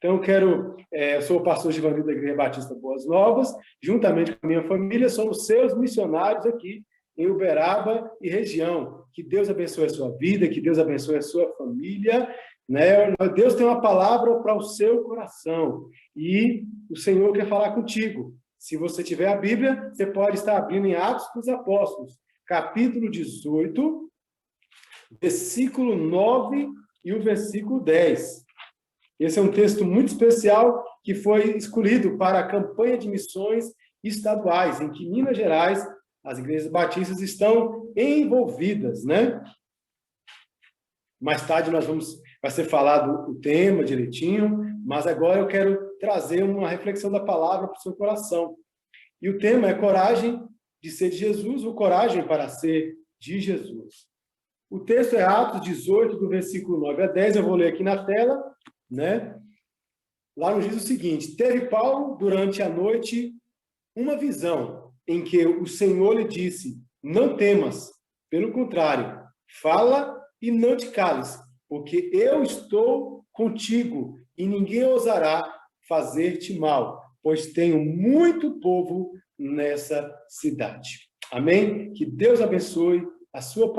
Então, eu sou o pastor Givanildo da Igreja Batista Boas Novas, juntamente com a minha família, somos seus missionários aqui em Uberaba e região. Que Deus abençoe a sua vida, que Deus abençoe a sua família, né? Deus tem uma palavra para o seu coração e o Senhor quer falar contigo. Se você tiver a Bíblia, você pode estar abrindo em Atos dos Apóstolos, capítulo 18, versículo 9 e o versículo 10. Esse é um texto muito especial que foi escolhido para a campanha de missões estaduais, em que Minas Gerais, as igrejas batistas estão envolvidas, né? Mais tarde vai ser falado o tema direitinho, mas agora eu quero trazer uma reflexão da palavra para o seu coração. E o tema é coragem de ser de Jesus ou coragem para ser de Jesus. O texto é Atos 18, do versículo 9 a 10, eu vou ler aqui na tela, né? Lá nos diz o seguinte: teve Paulo durante a noite uma visão em que o Senhor lhe disse: não temas, pelo contrário, fala e não te cales, porque eu estou contigo e ninguém ousará fazer-te mal, pois tenho muito povo nessa cidade. Amém? Que Deus abençoe a sua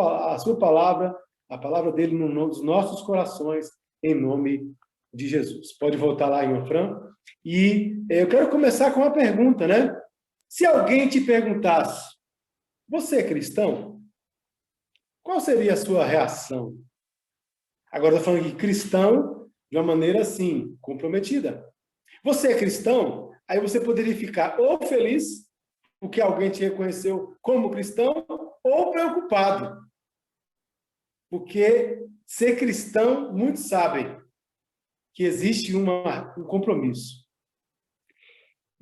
palavra, a palavra dele nos nossos corações, em nome de Jesus. Pode voltar lá em Ofrã. E eu quero começar com uma pergunta, né? Se alguém te perguntasse: você é cristão? Qual seria a sua reação? Agora, estou falando de cristão de uma maneira assim, comprometida. Você é cristão? Aí você poderia ficar ou feliz, porque alguém te reconheceu como cristão, ou preocupado. Porque ser cristão, muitos sabem que existe um compromisso.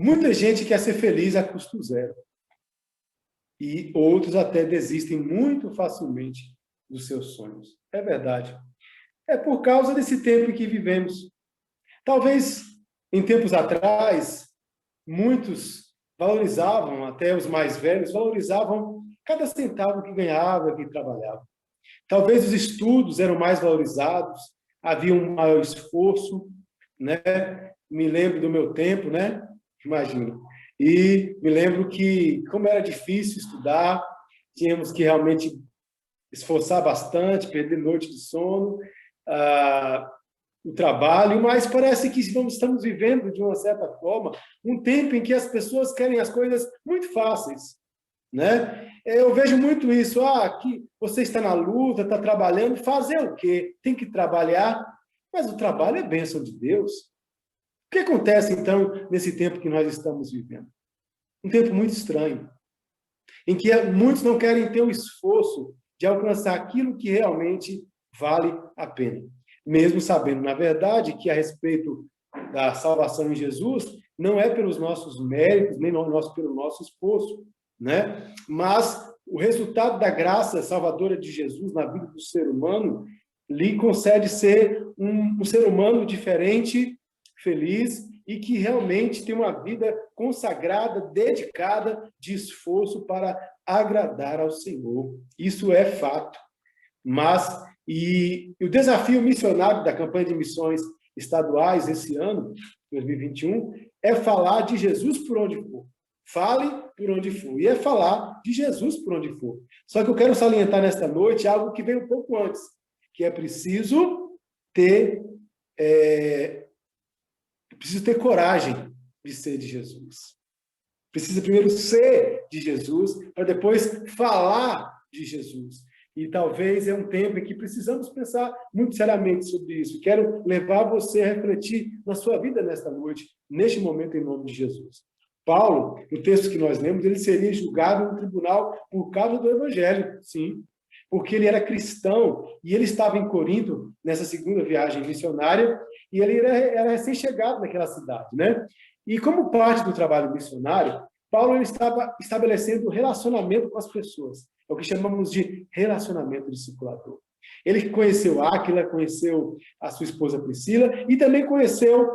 Muita gente quer ser feliz a custo zero. E outros até desistem muito facilmente dos seus sonhos. É verdade. É por causa desse tempo em que vivemos. Talvez, em tempos atrás, muitos valorizavam, até os mais velhos, valorizavam cada centavo que ganhava, que trabalhava. Talvez os estudos eram mais valorizados, havia um maior esforço, né? Me lembro do meu tempo, né? Imagino. E me lembro que, como era difícil estudar, tínhamos que realmente esforçar bastante, perder noite de sono, o trabalho, mas parece que estamos vivendo, de uma certa forma, um tempo em que as pessoas querem as coisas muito fáceis, né? Eu vejo muito isso, que você está na luta, está trabalhando, fazer o quê? Tem que trabalhar, mas o trabalho é bênção de Deus. O que acontece, então, nesse tempo que nós estamos vivendo? Um tempo muito estranho, em que muitos não querem ter o esforço de alcançar aquilo que realmente vale a pena. Mesmo sabendo, na verdade, que a respeito da salvação em Jesus, não é pelos nossos méritos, nem pelo nosso esforço, né? Mas o resultado da graça salvadora de Jesus na vida do ser humano lhe concede ser um ser humano diferente, feliz e que realmente tem uma vida consagrada, dedicada, de esforço para agradar ao Senhor. Isso é fato. Mas, o desafio missionário da campanha de missões estaduais esse ano, 2021, é falar de Jesus por onde for. Fale por onde for. E é falar de Jesus por onde for. Só que eu quero salientar nesta noite algo que veio um pouco antes, que é preciso ter coragem de ser de Jesus. Precisa primeiro ser de Jesus, para depois falar de Jesus. E talvez é um tempo em que precisamos pensar muito seriamente sobre isso. Quero levar você a refletir na sua vida nesta noite, neste momento, em nome de Jesus. Paulo, no texto que nós lemos, ele seria julgado no tribunal por causa do evangelho, sim, porque ele era cristão e ele estava em Corinto, nessa segunda viagem missionária, e ele era recém-chegado naquela cidade, né? E como parte do trabalho missionário, Paulo ele estava estabelecendo relacionamento com as pessoas, é o que chamamos de relacionamento discipulador. Ele conheceu Áquila, conheceu a sua esposa Priscila e também conheceu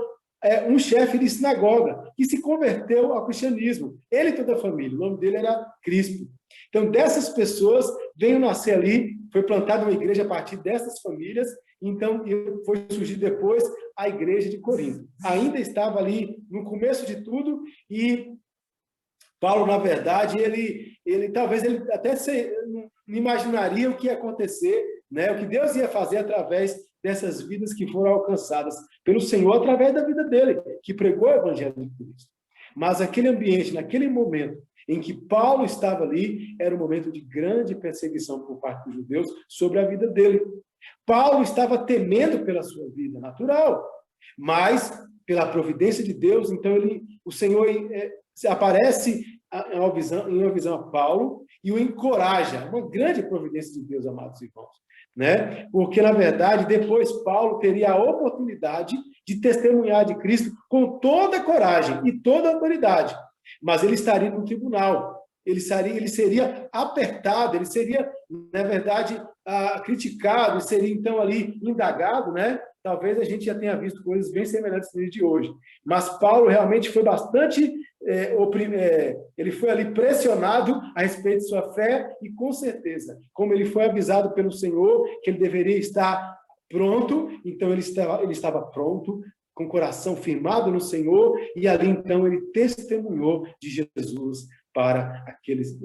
um chefe de sinagoga que se converteu ao cristianismo. Ele e toda a família, o nome dele era Crispo. Então, dessas pessoas, veio nascer ali, foi plantada uma igreja a partir dessas famílias, Então, foi surgir depois a igreja de Corinto. Ainda estava ali no começo de tudo e Paulo, na verdade, talvez ele até não imaginaria o que ia acontecer, né? O que Deus ia fazer através dessas vidas que foram alcançadas pelo Senhor através da vida dele, que pregou o evangelho de Cristo. Mas aquele ambiente, naquele momento em que Paulo estava ali, era um momento de grande perseguição por parte dos judeus sobre a vida dele. Paulo estava temendo pela sua vida, natural, mas pela providência de Deus, então o Senhor aparece em uma visão a Paulo e o encoraja, uma grande providência de Deus, amados irmãos, né? Porque, na verdade, depois Paulo teria a oportunidade de testemunhar de Cristo com toda a coragem e toda a autoridade, mas ele estaria no tribunal, ele seria apertado, ele seria, na verdade, criticado, ele seria, então, ali indagado, né? Talvez a gente já tenha visto coisas bem semelhantes no dia de hoje. Mas Paulo realmente foi bastante... ele foi ali pressionado a respeito de sua fé e, com certeza, como ele foi avisado pelo Senhor que ele deveria estar pronto, então ele estava pronto, com o coração firmado no Senhor, e ali, então, ele testemunhou de Jesus para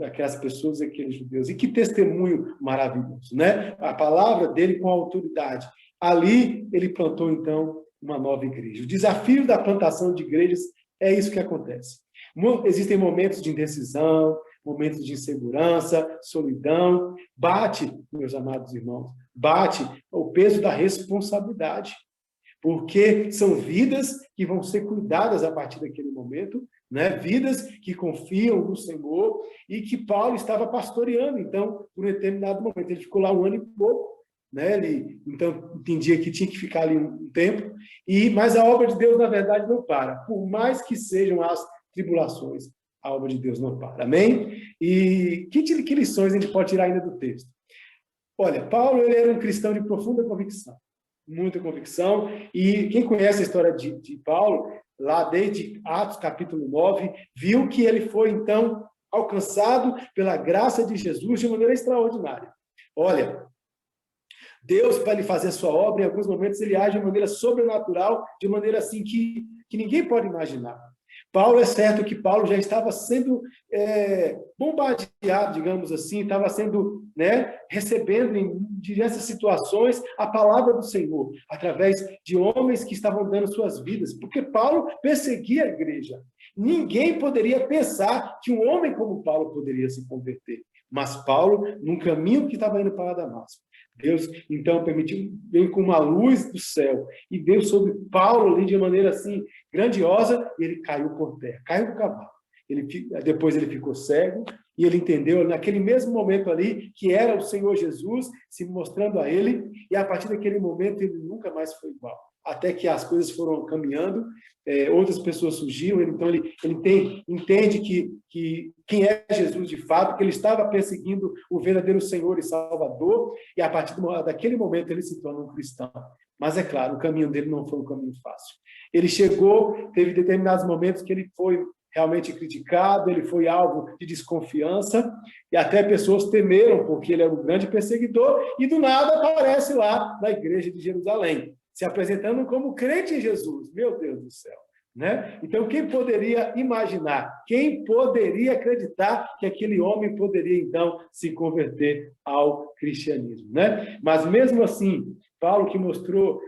aquelas pessoas, aqueles judeus. E que testemunho maravilhoso, né? A palavra dele com autoridade. Ali, ele plantou, então, uma nova igreja. O desafio da plantação de igrejas é isso que acontece. Existem momentos de indecisão, momentos de insegurança, solidão. Bate, meus amados irmãos, bate o peso da responsabilidade. Porque são vidas que vão ser cuidadas a partir daquele momento, né? Vidas que confiam no Senhor e que Paulo estava pastoreando. Então, por um determinado momento, ele ficou lá 1 ano e pouco, né? Ele, então, entendia que tinha que ficar ali um tempo, mas a obra de Deus, na verdade, não para. Por mais que sejam as tribulações, a obra de Deus não para. Amém? E que lições a gente pode tirar ainda do texto? Olha, Paulo ele era um cristão de profunda convicção. Muita convicção, e quem conhece a história de Paulo, lá desde Atos capítulo 9, viu que ele foi, então, alcançado pela graça de Jesus de maneira extraordinária. Olha, Deus, para ele fazer a sua obra, em alguns momentos ele age de maneira sobrenatural, de maneira assim que ninguém pode imaginar. Paulo, é certo que Paulo já estava sendo bombardeado, digamos assim, estava sendo, né, recebendo em diversas situações a palavra do Senhor, através de homens que estavam dando suas vidas, porque Paulo perseguia a igreja. Ninguém poderia pensar que um homem como Paulo poderia se converter, mas Paulo, num caminho que estava indo para Damasco, Deus, então, permitiu, veio com uma luz do céu e veio sobre Paulo ali de maneira assim, grandiosa, e ele caiu por terra, caiu do cavalo. Depois ele ficou cego e ele entendeu naquele mesmo momento ali que era o Senhor Jesus se mostrando a ele, e a partir daquele momento ele nunca mais foi igual. Até que as coisas foram caminhando, outras pessoas surgiram, então ele entende que quem é Jesus de fato, que ele estava perseguindo o verdadeiro Senhor e Salvador, e a partir daquele momento ele se torna um cristão. Mas é claro, o caminho dele não foi um caminho fácil. Ele teve determinados momentos que ele foi realmente criticado, ele foi alvo de desconfiança, e até pessoas temeram, porque ele era um grande perseguidor, e do nada aparece lá na igreja de Jerusalém, se apresentando como crente em Jesus. Meu Deus do céu, né? Então, quem poderia imaginar, quem poderia acreditar que aquele homem poderia, então, se converter ao cristianismo, né? Mas, mesmo assim, Paulo, que mostrou,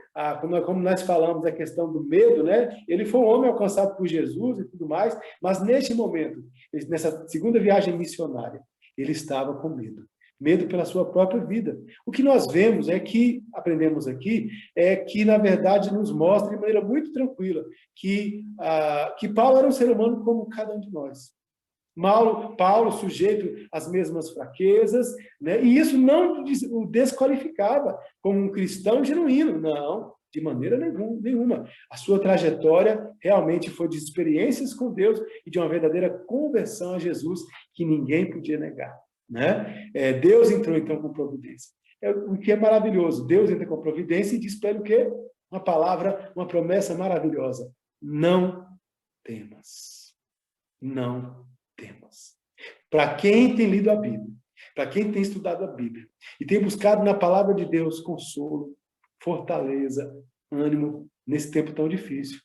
como nós falamos, a questão do medo, né? Ele foi um homem alcançado por Jesus e tudo mais, mas neste momento, nessa segunda viagem missionária, ele estava com medo. Medo pela sua própria vida. O que nós vemos aprendemos aqui, é que, na verdade, nos mostra de maneira muito tranquila que Paulo era um ser humano como cada um de nós. Paulo sujeito às mesmas fraquezas, né? E isso não o desqualificava como um cristão genuíno, não, de maneira nenhuma. A sua trajetória realmente foi de experiências com Deus e de uma verdadeira conversão a Jesus que ninguém podia negar, né? Deus entrou então com providência. O que é maravilhoso, Deus entra com providência e diz para ele o quê? Uma palavra, uma promessa maravilhosa: não temas, não temas. Para quem tem lido a Bíblia, para quem tem estudado a Bíblia e tem buscado na palavra de Deus consolo, fortaleza, ânimo nesse tempo tão difícil.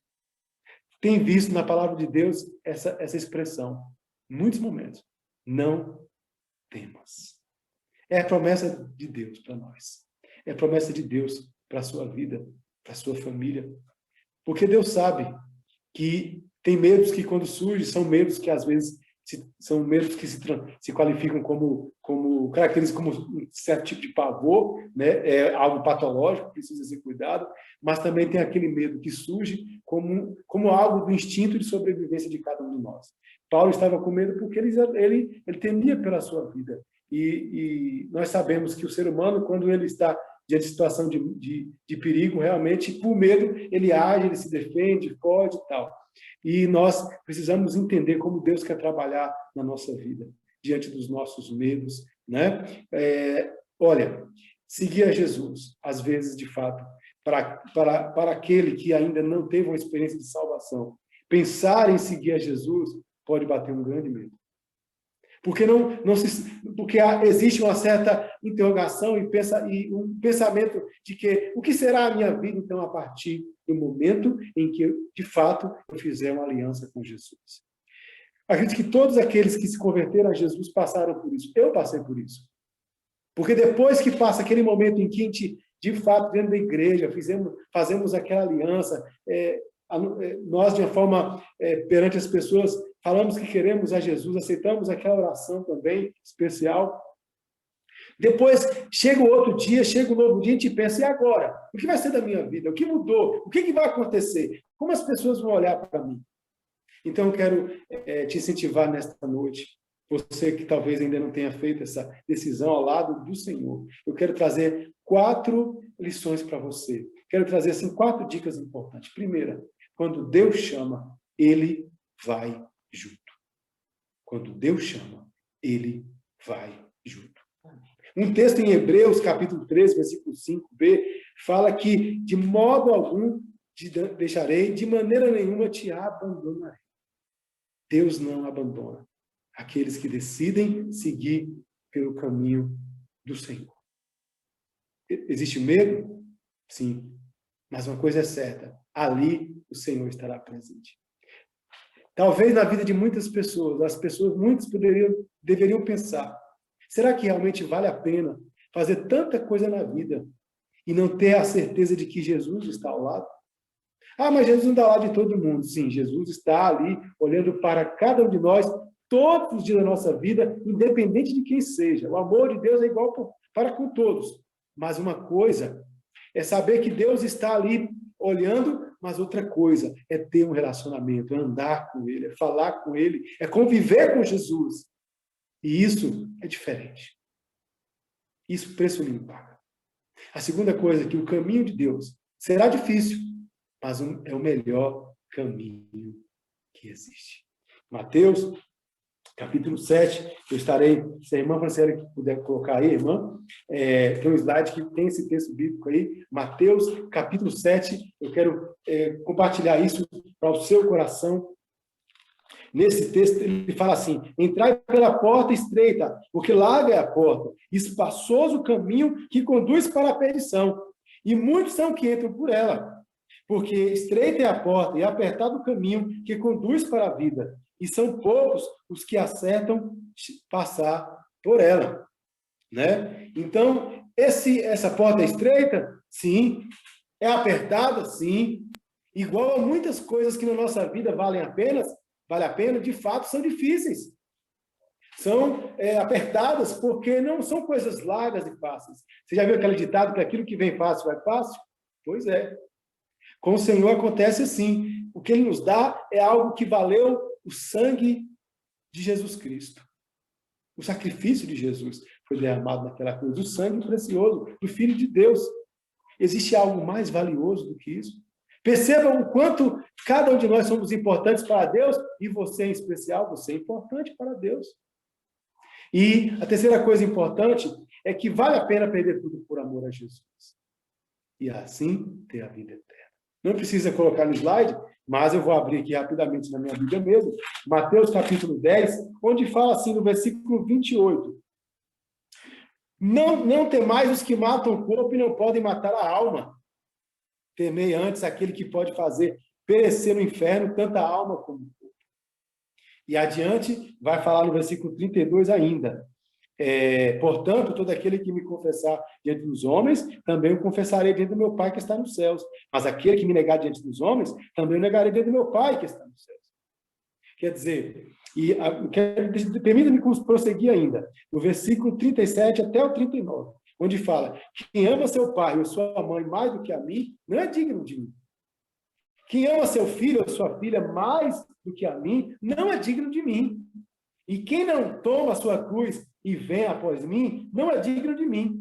Tem visto na palavra de Deus essa expressão, em muitos momentos. Não temas. É a promessa de Deus para nós. É a promessa de Deus para a sua vida, para a sua família. Porque Deus sabe que tem medos que, quando surgem, são medos que, às vezes, são medos que se qualificam caracterizam como um certo tipo de pavor, né? É algo patológico, precisa ser cuidado, mas também tem aquele medo que surge como algo do instinto de sobrevivência de cada um de nós. Paulo estava com medo porque ele temia pela sua vida. E nós sabemos que o ser humano, quando ele está diante de situação de perigo, realmente, por medo, ele age, ele se defende, foge e tal. E nós precisamos entender como Deus quer trabalhar na nossa vida, diante dos nossos medos, né? Olha, seguir a Jesus, às vezes, de fato, para aquele que ainda não teve uma experiência de salvação, pensar em seguir a Jesus pode bater um grande medo. Porque existe uma certa interrogação e um pensamento de que o que será a minha vida, então, a partir do momento em que, de fato, eu fizer uma aliança com Jesus. Acredito que todos aqueles que se converteram a Jesus passaram por isso. Eu passei por isso. Porque depois que passa aquele momento em que a gente, de fato, dentro da igreja, fazemos aquela aliança, nós, de uma forma, perante as pessoas, falamos que queremos a Jesus, aceitamos aquela oração também especial. Depois, chega o outro dia, chega um novo dia, a gente pensa, e agora? O que vai ser da minha vida? O que mudou? O que vai acontecer? Como as pessoas vão olhar para mim? Então, eu quero te incentivar nesta noite, você que talvez ainda não tenha feito essa decisão ao lado do Senhor. Eu quero trazer 4 lições para você. Quero trazer, assim, 4 dicas importantes. Primeira, quando Deus chama, Ele vai junto. Quando Deus chama, Ele vai junto. Um texto em Hebreus, capítulo 13, versículo 5b, fala que de modo algum te deixarei, de maneira nenhuma te abandonarei. Deus não abandona aqueles que decidem seguir pelo caminho do Senhor. Existe medo? Sim. Mas uma coisa é certa, ali o Senhor estará presente. Talvez na vida de muitas pessoas, muitos deveriam pensar, será que realmente vale a pena fazer tanta coisa na vida e não ter a certeza de que Jesus está ao lado? Ah, mas Jesus não está ao lado de todo mundo. Sim, Jesus está ali, olhando para cada um de nós, todos os dias da nossa vida, independente de quem seja. O amor de Deus é igual para com todos. Mas uma coisa é saber que Deus está ali olhando, mas outra coisa é ter um relacionamento, é andar com Ele, é falar com Ele, é conviver com Jesus. E isso é diferente. Isso preço nenhum paga. A segunda coisa é que o caminho de Deus será difícil, mas é o melhor caminho que existe. Mateus, capítulo 7, eu estarei, se a irmã Franciele puder colocar aí, irmã, tem um slide que tem esse texto bíblico aí, Mateus, capítulo 7, eu quero compartilhar isso para o seu coração. Nesse texto, ele fala assim, entrai pela porta estreita, porque larga é a porta, espaçoso o caminho que conduz para a perdição, e muitos são que entram por ela. Porque estreita é a porta e apertado o caminho que conduz para a vida, e são poucos os que acertam passar por ela, né? Então, essa porta é estreita? Sim. É apertada? Sim. Igual a muitas coisas que na nossa vida vale a pena, de fato, são difíceis. São apertadas porque não são coisas largas e fáceis. Você já viu aquele ditado que aquilo que vem fácil vai fácil? Pois é. Com o Senhor acontece assim. O que Ele nos dá é algo que valeu o sangue de Jesus Cristo. O sacrifício de Jesus foi derramado naquela cruz. O sangue precioso do Filho de Deus. Existe algo mais valioso do que isso? Percebam o quanto cada um de nós somos importantes para Deus e você em especial, você é importante para Deus. E a terceira coisa importante é que vale a pena perder tudo por amor a Jesus. E assim ter a vida eterna. Não precisa colocar no slide, mas eu vou abrir aqui rapidamente na minha Bíblia mesmo, Mateus capítulo 10, onde fala assim no versículo 28. Não temais os que matam o corpo e não podem matar a alma. temei antes aquele que pode fazer perecer no inferno tanta alma como o corpo. E adiante, vai falar no versículo 32 ainda. Portanto, todo aquele que me confessar diante dos homens, também o confessarei diante do meu Pai que está nos céus. Mas aquele que me negar diante dos homens, também o negarei diante do meu Pai que está nos céus. Quer dizer, permita-me prosseguir ainda, no versículo 37 até o 39, onde fala: quem ama seu pai ou sua mãe mais do que a mim, não é digno de mim. Quem ama seu filho ou sua filha mais do que a mim, não é digno de mim. E quem não toma a sua cruz e vem após mim, não é digno de mim.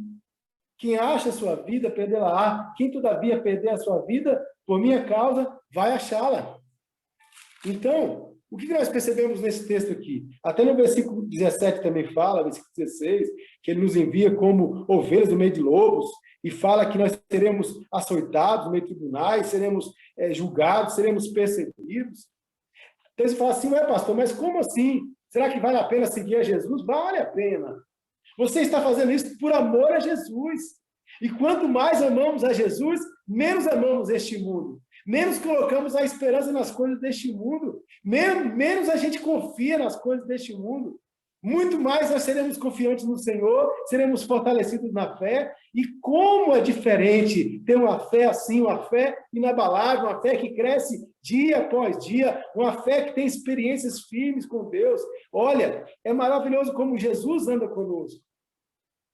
Quem acha a sua vida, perdê-la-á. Quem, todavia, perder a sua vida, por minha causa, vai achá-la. Então, o que nós percebemos nesse texto aqui? Até no versículo 17 também fala, versículo 16, que ele nos envia como ovelhas no meio de lobos, e fala que nós seremos açoitados no meio de tribunais, seremos julgados, seremos perseguidos. Então, você fala assim: ué, pastor, mas como assim? Será que vale a pena seguir a Jesus? Vale a pena. Você está fazendo isso por amor a Jesus. E quanto mais amamos a Jesus, menos amamos este mundo. Menos colocamos a esperança nas coisas deste mundo. Menos a gente confia nas coisas deste mundo. Muito mais nós seremos confiantes no Senhor, seremos fortalecidos na fé. E como é diferente ter uma fé assim, uma fé inabalável, uma fé que cresce dia após dia, uma fé que tem experiências firmes com Deus. Olha, é maravilhoso como Jesus anda conosco.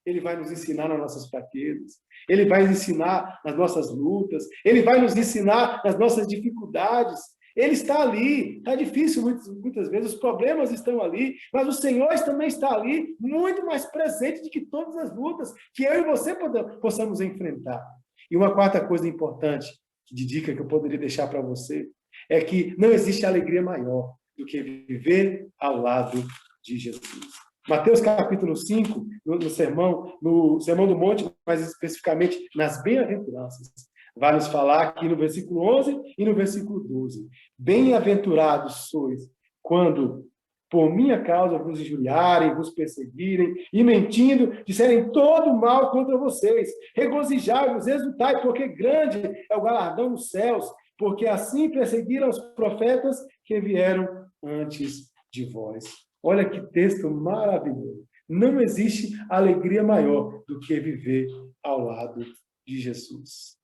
Ele vai nos ensinar nas nossas fraquezas, ele vai nos ensinar nas nossas lutas, ele vai nos ensinar nas nossas dificuldades. Ele está ali, está difícil muitas vezes, os problemas estão ali, mas o Senhor também está ali, muito mais presente do que todas as lutas que eu e você possamos enfrentar. E uma quarta coisa importante, de dica que eu poderia deixar para você, é que não existe alegria maior do que viver ao lado de Jesus. Mateus capítulo 5, no Sermão do Monte, mais especificamente nas bem-aventuranças, vai nos falar aqui no versículo 11 e no versículo 12. Bem-aventurados sois quando, por minha causa, vos injuriarem, vos perseguirem, e mentindo, disserem todo mal contra vocês. Regozijai-vos, exultai, porque grande é o galardão nos céus, porque assim perseguiram os profetas que vieram antes de vós. Olha que texto maravilhoso. Não existe alegria maior do que viver ao lado de Jesus.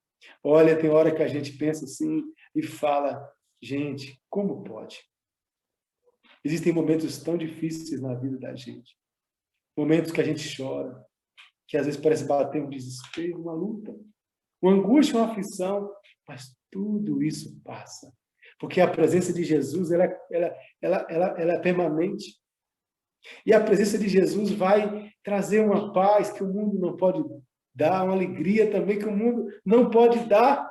Olha, tem hora que a gente pensa assim e fala: gente, como pode? Existem momentos tão difíceis na vida da gente. Momentos que a gente chora, que às vezes parece bater um desespero, uma luta, uma angústia, uma aflição, mas tudo isso passa. Porque a presença de Jesus, ela é permanente. E a presença de Jesus vai trazer uma paz que o mundo não pode dar, uma alegria também que o mundo não pode dar.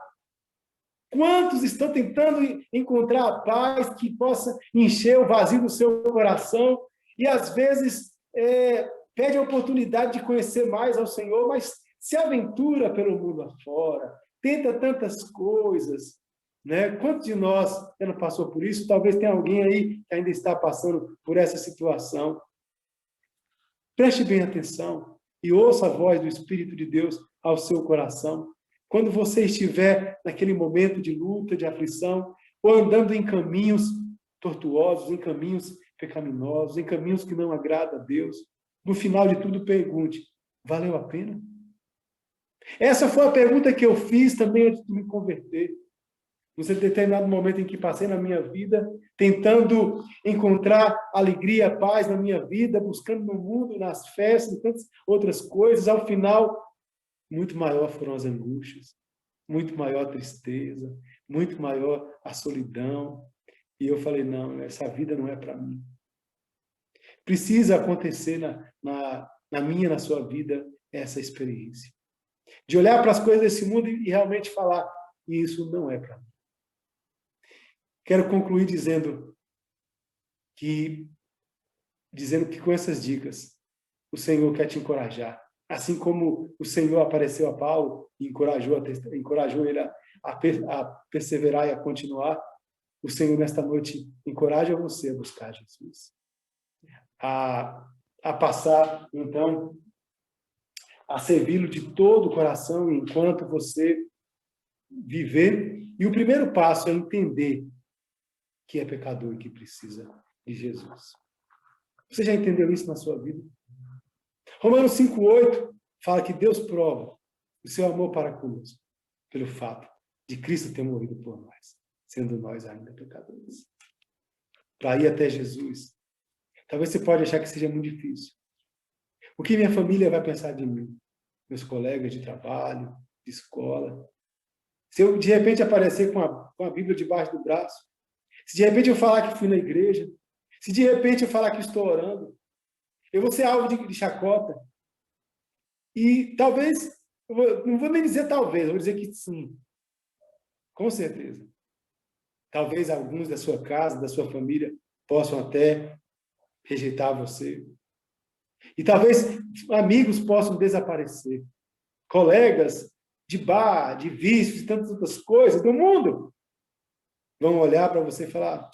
Quantos estão tentando encontrar a paz que possa encher o vazio do seu coração e, às vezes, pede a oportunidade de conhecer mais ao Senhor, mas se aventura pelo mundo afora, tenta tantas coisas, né? Quantos de nós já não passou por isso? Talvez tenha alguém aí que ainda está passando por essa situação. Preste bem atenção e ouça a voz do Espírito de Deus ao seu coração. Quando você estiver naquele momento de luta, de aflição, ou andando em caminhos tortuosos, em caminhos pecaminosos, em caminhos que não agradam a Deus, no final de tudo pergunte: valeu a pena? Essa foi a pergunta que eu fiz também antes de me converter. Num determinado momento em que passei na minha vida, tentando encontrar alegria, paz na minha vida, buscando no mundo, nas festas, e tantas outras coisas, ao final, muito maior foram as angústias, muito maior a tristeza, muito maior a solidão. E eu falei: não, essa vida não é para mim. Precisa acontecer na minha, na sua vida, essa experiência. De olhar para as coisas desse mundo e realmente falar: isso não é para mim. Quero concluir dizendo que com essas dicas, o Senhor quer te encorajar. Assim como o Senhor apareceu a Paulo e encorajou ele a perseverar e a continuar, o Senhor, nesta noite, encoraja você a buscar Jesus. A passar, então, a servi-lo de todo o coração, enquanto você viver. E o primeiro passo é entender que é pecador e que precisa de Jesus. Você já entendeu isso na sua vida? Romanos 5,8 fala que Deus prova o seu amor para conosco pelo fato de Cristo ter morrido por nós, sendo nós ainda pecadores. Para ir até Jesus, talvez você pode achar que seja muito difícil. O que minha família vai pensar de mim? Meus colegas de trabalho, de escola. Se eu, de repente, aparecer com a Bíblia debaixo do braço, se de repente eu falar que fui na igreja, se de repente eu falar que estou orando, eu vou ser alvo de chacota. E talvez, não vou nem dizer talvez, eu vou dizer que sim. Com certeza. Talvez alguns da sua casa, da sua família, possam até rejeitar você. E talvez amigos possam desaparecer. Colegas de bar, de vícios, de tantas outras coisas do mundo vão olhar para você e falar: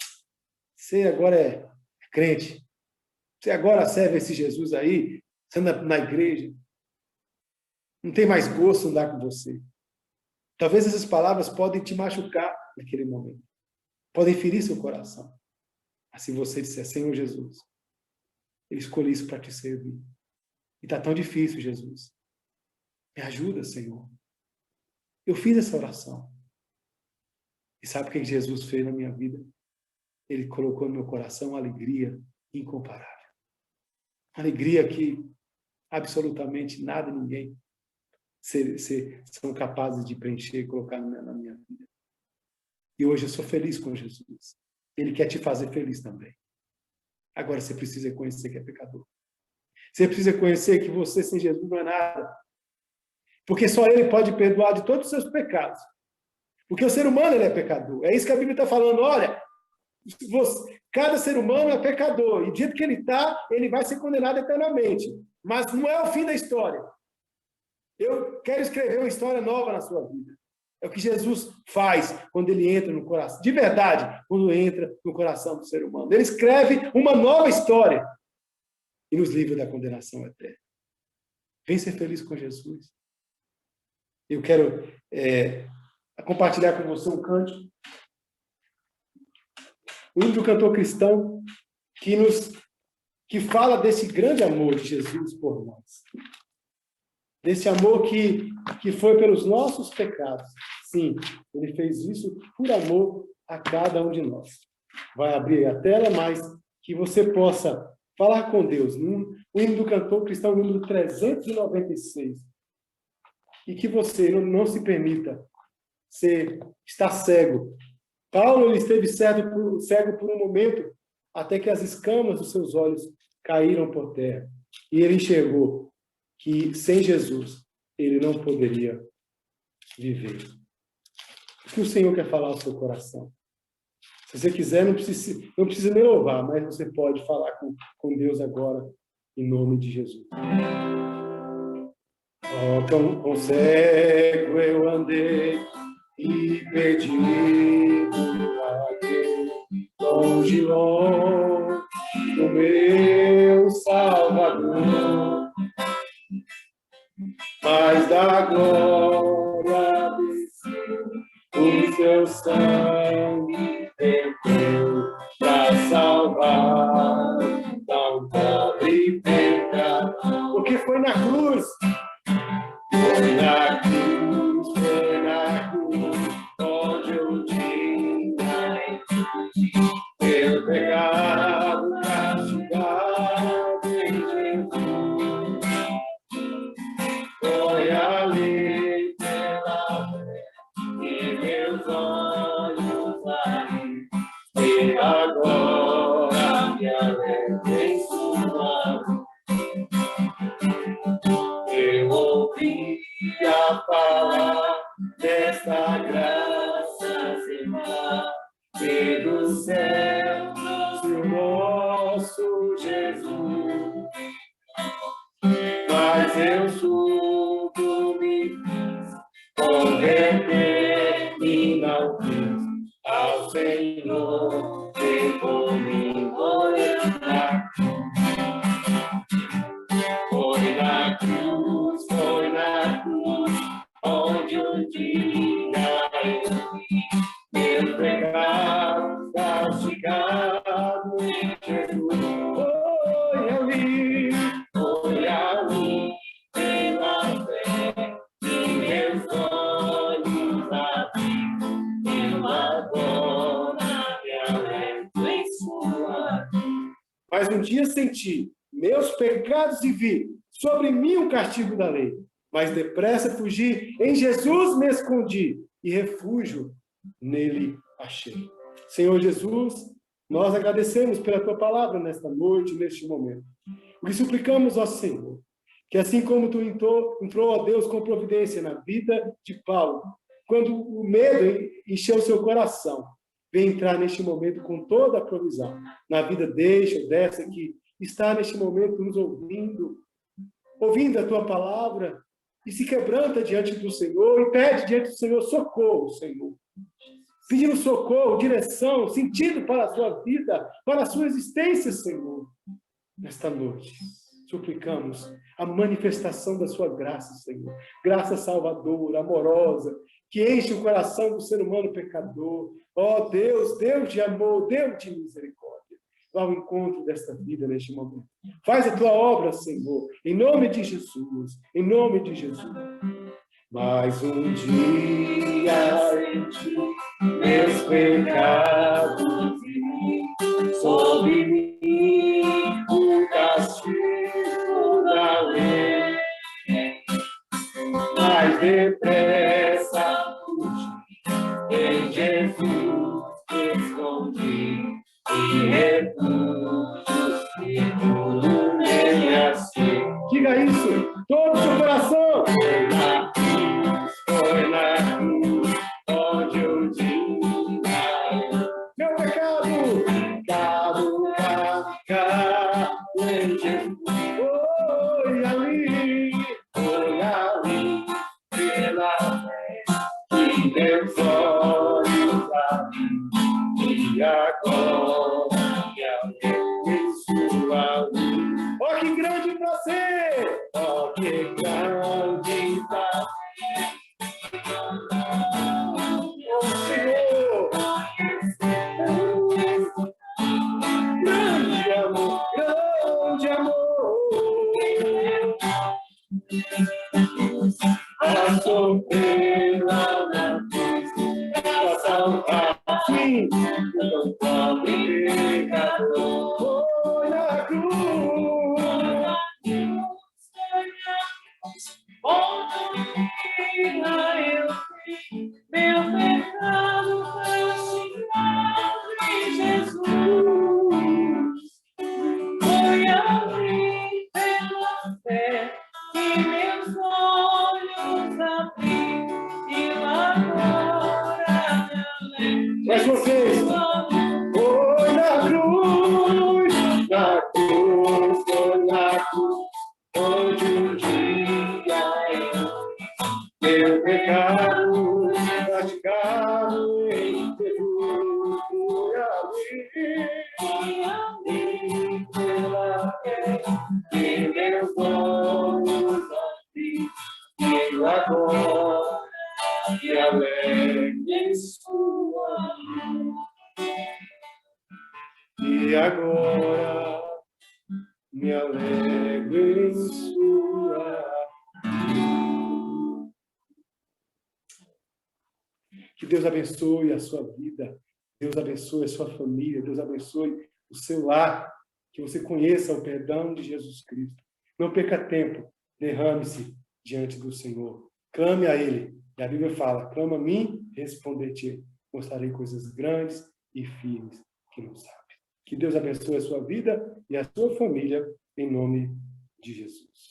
você agora é crente. Você agora serve esse Jesus aí, você anda na igreja. Não tem mais gosto andar com você. Talvez essas palavras podem te machucar naquele momento. Podem ferir seu coração. Mas se você disser: Senhor Jesus, eu escolhi isso para te servir. E está tão difícil, Jesus. Me ajuda, Senhor. Eu fiz essa oração. E sabe o que Jesus fez na minha vida? Ele colocou no meu coração uma alegria incomparável. Uma alegria que absolutamente nada, ninguém são capazes de preencher e colocar na minha vida. E hoje eu sou feliz com Jesus. Ele quer te fazer feliz também. Agora você precisa conhecer que é pecador. Você precisa conhecer que você sem Jesus não é nada. Porque só Ele pode perdoar de todos os seus pecados. Porque o ser humano ele é pecador. É isso que a Bíblia está falando. Olha, cada ser humano é pecador. E do jeito que ele está, ele vai ser condenado eternamente. Mas não é o fim da história. Eu quero escrever uma história nova na sua vida. É o que Jesus faz quando ele entra no coração. De verdade, quando entra no coração do ser humano. Ele escreve uma nova história e nos livra da condenação eterna. Vem ser feliz com Jesus. Eu quero compartilhar com você um cântico. O hino do cantor cristão que fala desse grande amor de Jesus por nós. Desse amor que foi pelos nossos pecados. Sim, ele fez isso por amor a cada um de nós. Vai abrir a tela, mas que você possa falar com Deus. O hino do cantor cristão, número 396. E que você não se permita estar cego. Paulo ele esteve cego por um momento, até que as escamas dos seus olhos caíram por terra. E ele enxergou que sem Jesus ele não poderia viver. O que o Senhor quer falar ao seu coração? Se você quiser, não precisa nem louvar, mas você pode falar com Deus agora, em nome de Jesus. Oh, com cego eu andei e perdi longe, longe do meu Salvador, mas da glória o seu sangue verteu para salvar tão pobre pecador. Porque foi na cruz. Foi na cruz, onde eu tinha meu pecado castigado em Jesus. Foi ali pela fé que meus olhos saí, e agora me alegro em sua luz. Eu ouvi a falar desta graça sem par, que do céu trouxe o nosso Jesus. Mas eu subo, me fiz converter e não fiz ao Senhor, que por mim olhar. Foi na cruz, onde um dia Mas um dia senti meus pecados e vi sobre mim o castigo da lei. Mas depressa fugi, em Jesus me escondi e refúgio nele achei. Senhor Jesus, nós agradecemos pela tua palavra nesta noite, neste momento. O que suplicamos, ó Senhor, que assim como tu entrou, ó Deus, com providência na vida de Paulo, quando o medo encheu seu coração, vem entrar neste momento com toda a provisão na vida dessa que está neste momento nos ouvindo a tua palavra e se quebranta diante do Senhor e pede diante do Senhor socorro, Senhor. Pedindo socorro, direção, sentido para a sua vida, para a sua existência, Senhor. Nesta noite, suplicamos a manifestação da sua graça, Senhor. Graça salvadora, amorosa, que enche o coração do ser humano pecador. Ó Deus, Deus de amor, Deus de misericórdia. Vá ao encontro desta vida neste momento. Faz a tua obra, Senhor, em nome de Jesus, em nome de Jesus. Mais um dia em ti, meus pecados sobre mim, o castigo da lei. Mais depressa fugi, em Jesus escondi, e refúgio seguro nele assim. Diga isso, todo o seu coração. Foi na cruz, onde eu tinha meu pecado em Jesus. Foi ali, pela fé, que meus olhos abriram, e agora em sua luz. Oh, que grande prazer! Oh, que grande prazer! Grande amor, passou pela cruz, para salvar fim, o pobre pecador. Foi na cruz, meu pecado castigado em Jesus. Foi ali pela fé que meus olhos abri e agora me alegro. Mais uma vez. Foi na cruz, foi na cruz, onde um dia meu pecado castigado em Jesus. Foi ali pela fé que meus olhos abri e agora me alegro em sua luz. E agora me alegro em sua luz. Que Deus abençoe a sua vida, Deus abençoe a sua família, Deus abençoe o seu lar, que você conheça o perdão de Jesus Cristo. Não perca tempo, derrame-se diante do Senhor. Clame a Ele. E a Bíblia fala, clama a mim, responder-te. Mostrarei coisas grandes e firmes que não sabe. Que Deus abençoe a sua vida e a sua família, em nome de Jesus.